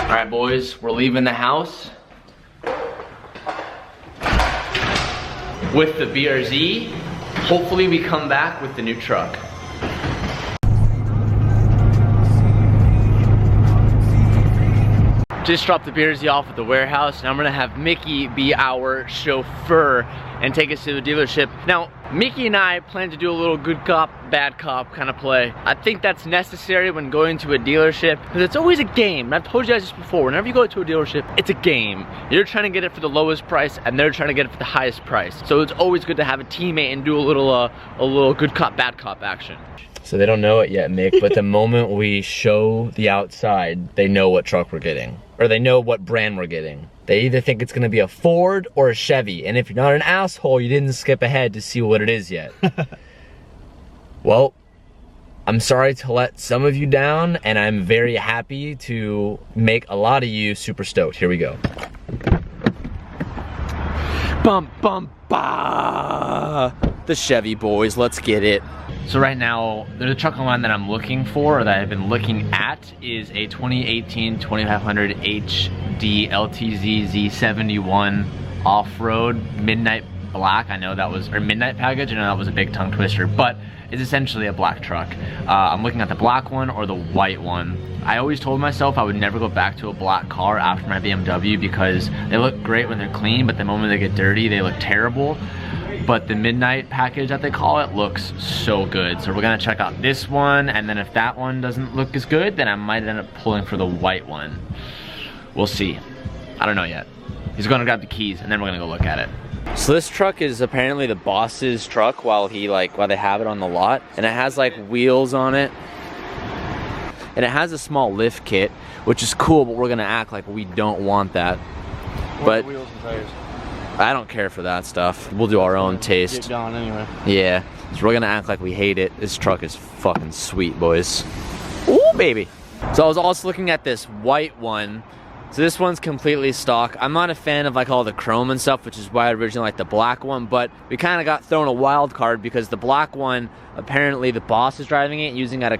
All right, boys, we're leaving the house with the BRZ. Hopefully we come back with the new truck. Just dropped the BRZ off at the warehouse, and I'm gonna have Mickey be our chauffeur and take us to the dealership. Now, Mickey and I plan to do a little good cop, bad cop kind of play. I think that's necessary when going to a dealership, because it's always a game. And I've told you guys this before, whenever you go to a dealership, it's a game. You're trying to get it for the lowest price, and they're trying to get it for the highest price. So it's always good to have a teammate and do a little good cop, bad cop action. So they don't know it yet, Mick, but the moment we show the outside, they know what truck we're getting. Or they know what brand we're getting. They either think it's gonna be a Ford or a Chevy, and if you're not an asshole, you didn't skip ahead to see what it is yet. Well, I'm sorry to let some of you down, and I'm very happy to make a lot of you super stoked. Here we go. Bum, bum, ba. The Chevy boys, let's get it. So right now, the truck line that I'm looking for, or that I've been looking at, is a 2018 2500 HD LTZ Z71 off-road midnight black. I know that was, or midnight package, I know that was a big tongue twister, but it's essentially a black truck. I'm looking at the black one or the white one. I always told myself I would never go back to a black car after my BMW because they look great when they're clean, but the moment they get dirty, they look terrible. But the midnight package that they call it looks so good. So we're gonna check out this one, and then if that one doesn't look as good, then I might end up pulling for the white one. We'll see. I don't know yet. He's gonna grab the keys, and then we're gonna go look at it. So this truck is apparently the boss's truck while they have it on the lot, and it has like wheels on it, and it has a small lift kit, which is cool, but we're gonna act like we don't want that. But wheels and tires. I don't care for that stuff. We'll do our own taste. Get gone anyway. Yeah, so we're gonna act like we hate it. This truck is fucking sweet, boys. Ooh, baby. So I was also looking at this white one. So this one's completely stock. I'm not a fan of like all the chrome and stuff, which is why I originally liked the black one, but we kind of got thrown a wild card because the black one, apparently the boss is driving it, using it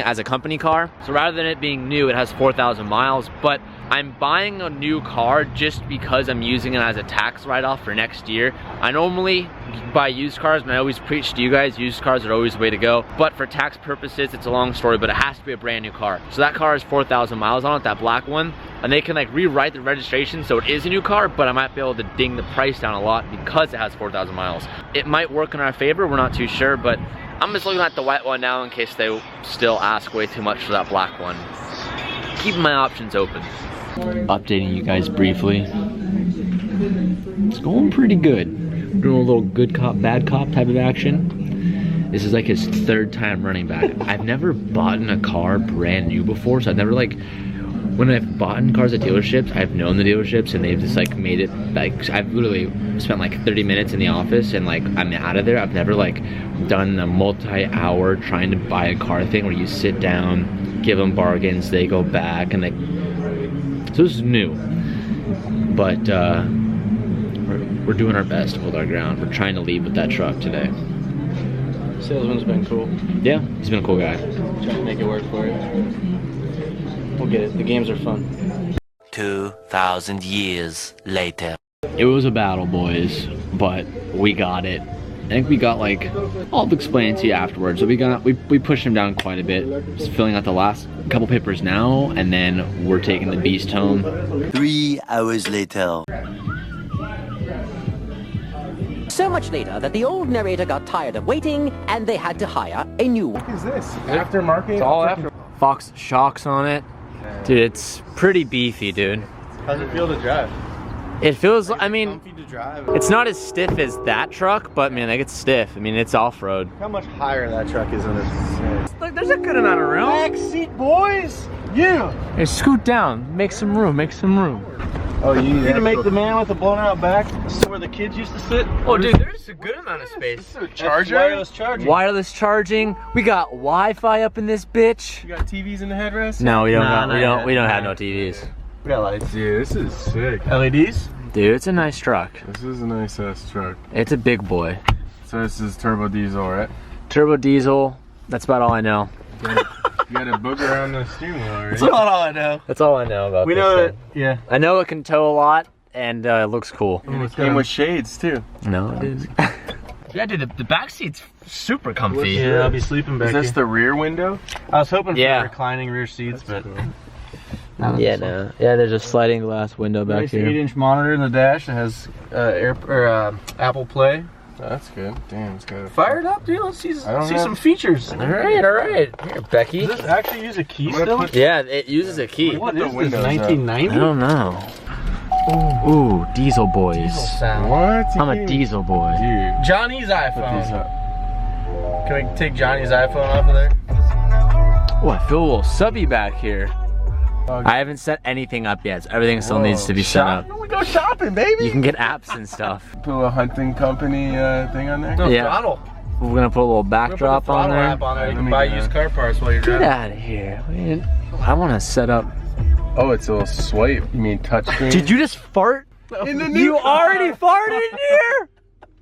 as a company car. So rather than it being new, it has 4,000 miles, but I'm buying a new car just because I'm using it as a tax write-off for next year. I normally buy used cars, and I always preach to you guys, used cars are always the way to go. But for tax purposes, it's a long story, but it has to be a brand new car. So that car has 4,000 miles on it, that black one, and they can like rewrite the registration so it is a new car, but I might be able to ding the price down a lot because it has 4,000 miles. It might work in our favor, we're not too sure, but I'm just looking at the white one now in case they still ask way too much for that black one. Keeping my options open. Updating you guys briefly. It's going pretty good. We're doing a little good cop, bad cop type of action. This is like his third time running back. I've never bought a car brand new before, so I've never like, when I've bought cars at dealerships, I've known the dealerships and they've just like made it, like I've literally spent like 30 minutes in the office and like I'm out of there. I've never like done a multi-hour trying to buy a car thing where you sit down, give them bargains, they go back, and they, so this is new, but we're doing our best to hold our ground. We're trying to lead with that truck today. Salesman's been cool. Yeah, he's been a cool guy. Trying to make it work for it. We'll get it. The games are fun. 2,000 years later. It was a battle, boys, but we got it. I think we got like, I'll explain it to you afterwards. So we pushed him down quite a bit. Just filling out the last couple papers now, and then we're taking the beast home. 3 hours later. So much later that the old narrator got tired of waiting and they had to hire a new one. What is this? Aftermarket? It's all after. Fox shocks on it. Dude, it's pretty beefy, dude. How's it feel to drive? It feels, I mean, comfy to drive. it's not as stiff as that truck, but man, it gets stiff. I mean, it's off-road. How much higher that truck is than this? Look, there's a good amount of room. Back seat, boys! Yeah! Hey, scoot down. Make some room, make some room. Oh, you gonna make the man with the blown out back? This is where the kids used to sit? Oh, dude, there's a good amount of space. This is a charger? Wireless charging. Wireless charging. We got Wi-Fi up in this bitch. You got TVs in the headrest? No, we don't. We don't have no TVs. We got lights. Dude, this is sick. LEDs? Dude, it's a nice truck. This is a nice ass truck. It's a big boy. So this is turbo diesel, right? Turbo diesel. That's about all I know. You got a booger on the steering wheel already. That's not all I know. That's all I know about We this know thing. that, yeah. I know it can tow a lot, and it looks cool. And it came with shades too. No, it is. Yeah, dude, the back seat's super comfy. Yeah, I'll be sleeping back Is this here. the rear window? I was hoping Yeah. for reclining rear seats, but Yeah, no. Yeah, there's a sliding glass window back nice here. 8-inch monitor in the dash that has Apple Play. Oh, that's good. Damn, it's good. Fire it up, dude. Let's see don't have- some features. All right, all right. Here, Becky. Does this actually use a key I'm gonna still? put- Yeah, it uses a key. What the is this, windows up. 1990? I don't know. Ooh, diesel boys. Sound. What? I'm a diesel boy. Dude, Johnny's put these iPhone. up. Can we take Johnny's iPhone off of there? Oh, I feel a little subby back here. Oh, I haven't set anything up yet, so everything still needs to be set up. We go shopping, baby. You can get apps and stuff. Put a little hunting company thing on there. No, Yeah. throttle. We're gonna put a little We're gonna put the backdrop on throttle there. app on there. You Let can me buy get used that. car parts while you're Get driving. out of here. Man, I wanna set up. Oh, it's a little swipe. You mean touchscreen? Did you just fart? In the new You car. already farted in here?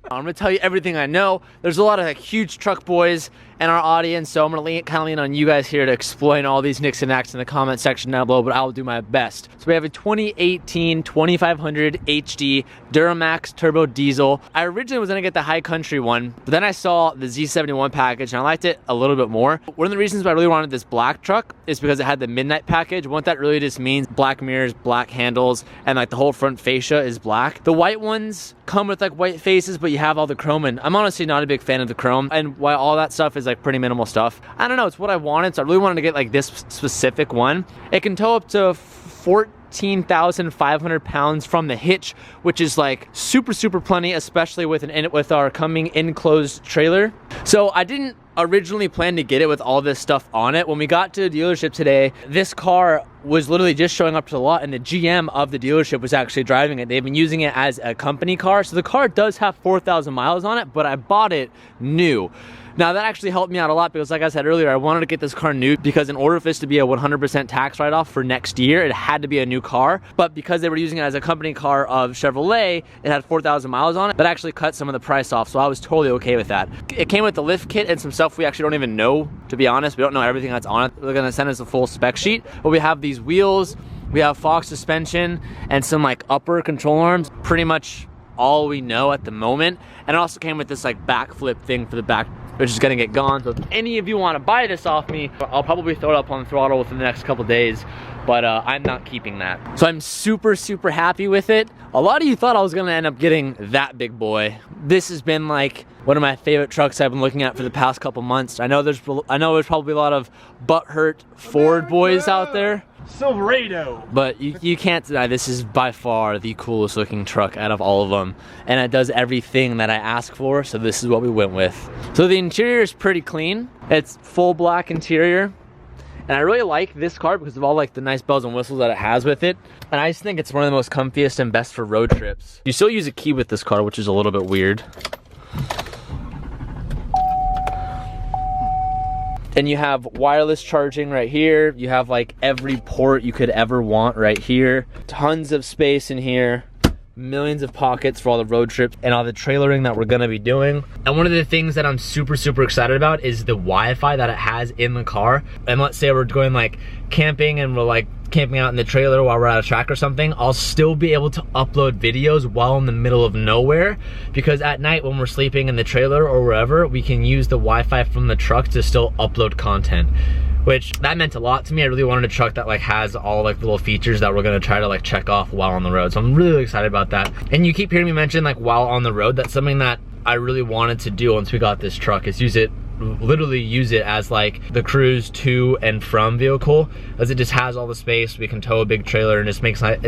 I'm gonna tell you everything I know. There's a lot of like huge truck boys in our audience, so I'm gonna kind of lean on you guys here to explain all these nicks and knacks in the comment section down below, but I'll do my best. So we have a 2018 2500 HD Duramax Turbo Diesel. I originally was gonna get the High Country one, but then I saw the Z71 package and I liked it a little bit more. One of the reasons why I really wanted this black truck is because it had the Midnight package. What that really just means, black mirrors, black handles, and like the whole front fascia is black. The white ones come with like white faces, but you have all the chrome, and I'm honestly not a big fan of the chrome, and while all that stuff is like pretty minimal stuff, I don't know, it's what I wanted, so I really wanted to get like this specific one. It can tow up to 14,500 pounds from the hitch, which is like super plenty, especially with our coming enclosed trailer. So I didn't originally plan to get it with all this stuff on it. When we got to the dealership today, this car was literally just showing up to the lot, and the GM of the dealership was actually driving it. They've been using it as a company car, so the car does have 4,000 miles on it, but I bought it new. Now that actually helped me out a lot because, like I said earlier, I wanted to get this car new because in order for this to be a 100% tax write-off for next year, it had to be a new car. But because they were using it as a company car of Chevrolet, it had 4,000 miles on it. That actually cut some of the price off, so I was totally okay with that. It came with the lift kit and some stuff we actually don't even know, to be honest. We don't know everything that's on it. They're gonna send us a full spec sheet, but we have these wheels, we have Fox suspension, and some like upper control arms. Pretty much all we know at the moment. And it also came with this like backflip thing for the back, which is gonna get gone. So if any of you want to buy this off me, I'll probably throw it up on throttle within the next couple days, but I'm not keeping that. So I'm super happy with it. A lot of you thought I was gonna end up getting that big boy. This has been like one of my favorite trucks I've been looking at for the past couple months. I know there's probably a lot of butthurt Ford boys out there, Silverado. but you can't deny this is by far the coolest looking truck out of all of them, and it does everything that I ask for, so this is what we went with. So the interior is pretty clean. It's full black interior, and I really like this car because of all like the nice bells and whistles that it has with it, and I just think it's one of the most comfiest and best for road trips. You still use a key with this car, which is a little bit weird. And you have wireless charging right here. You have like every port you could ever want right here. Tons of space in here. Millions of pockets for all the road trips and all the trailering that we're gonna be doing. And one of the things that I'm super excited about is the Wi-Fi that it has in the car. And let's say we're going like camping and we're like camping out in the trailer while we're at a track or something, I'll still be able to upload videos while in the middle of nowhere, because at night when we're sleeping in the trailer or wherever, we can use the Wi-Fi from the truck to still upload content, which that meant a lot to me. I really wanted a truck that like has all like little features that we're gonna try to like check off while on the road. So I'm really excited about that. And you keep hearing me mention like while on the road, that's something that I really wanted to do once we got this truck, is literally use it as like the cruise to and from vehicle, as it just has all the space. We can tow a big trailer, and it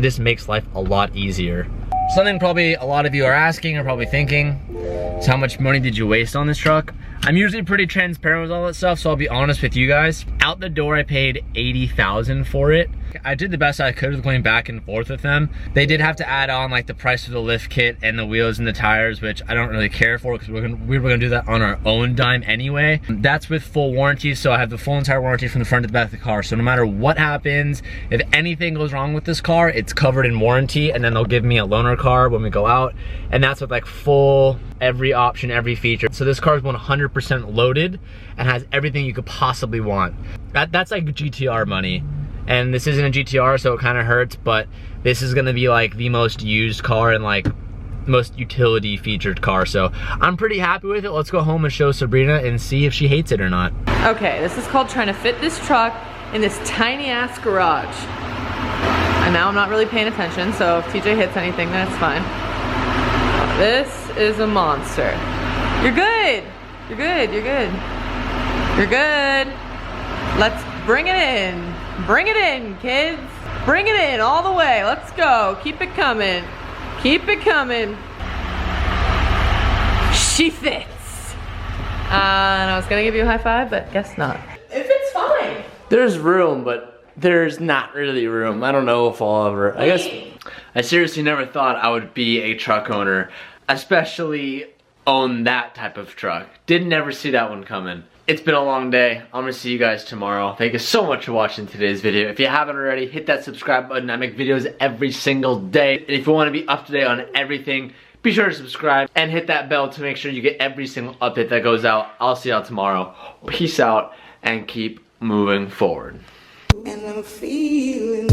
just makes life a lot easier. Something probably a lot of you are asking or probably thinking is, how much money did you waste on this truck? I'm usually pretty transparent with all that stuff, so I'll be honest with you guys. Out the door, I paid $80,000 for it. I did the best I could with going back and forth with them. They did have to add on like the price of the lift kit and the wheels and the tires, which I don't really care for because we were gonna do that on our own dime anyway. That's with full warranty, so I have the full entire warranty from the front to the back of the car. So no matter what happens, if anything goes wrong with this car, it's covered in warranty, and then they'll give me a loaner car when we go out, and that's with like full, every option, every feature. So this car is 100% loaded and has everything you could possibly want. That's like GTR money. And this isn't a GTR, so it kind of hurts, but this is gonna be like the most used car and like most utility featured car. So I'm pretty happy with it. Let's go home and show Sabrina and see if she hates it or not. Okay, this is called trying to fit this truck in this tiny ass garage. And now I'm not really paying attention, so if TJ hits anything, that's fine. This is a monster. You're good. You're good, you're good. You're good. Let's bring it in. Bring it in, kids. Bring it in all the way. Let's go. Keep it coming. Keep it coming. She fits. And I was gonna give you a high five, but guess not. It fits fine. There's room, but there's not really room. I don't know if I'll ever, I guess, I seriously never thought I would be a truck owner, especially own that type of truck. Didn't ever see that one coming. It's been a long day. I'm gonna see you guys tomorrow. Thank you so much for watching today's video. If you haven't already, hit that subscribe button. I make videos every single day. And if you wanna be up to date on everything, be sure to subscribe and hit that bell to make sure you get every single update that goes out. I'll see y'all tomorrow. Peace out and keep moving forward. And I'm feeling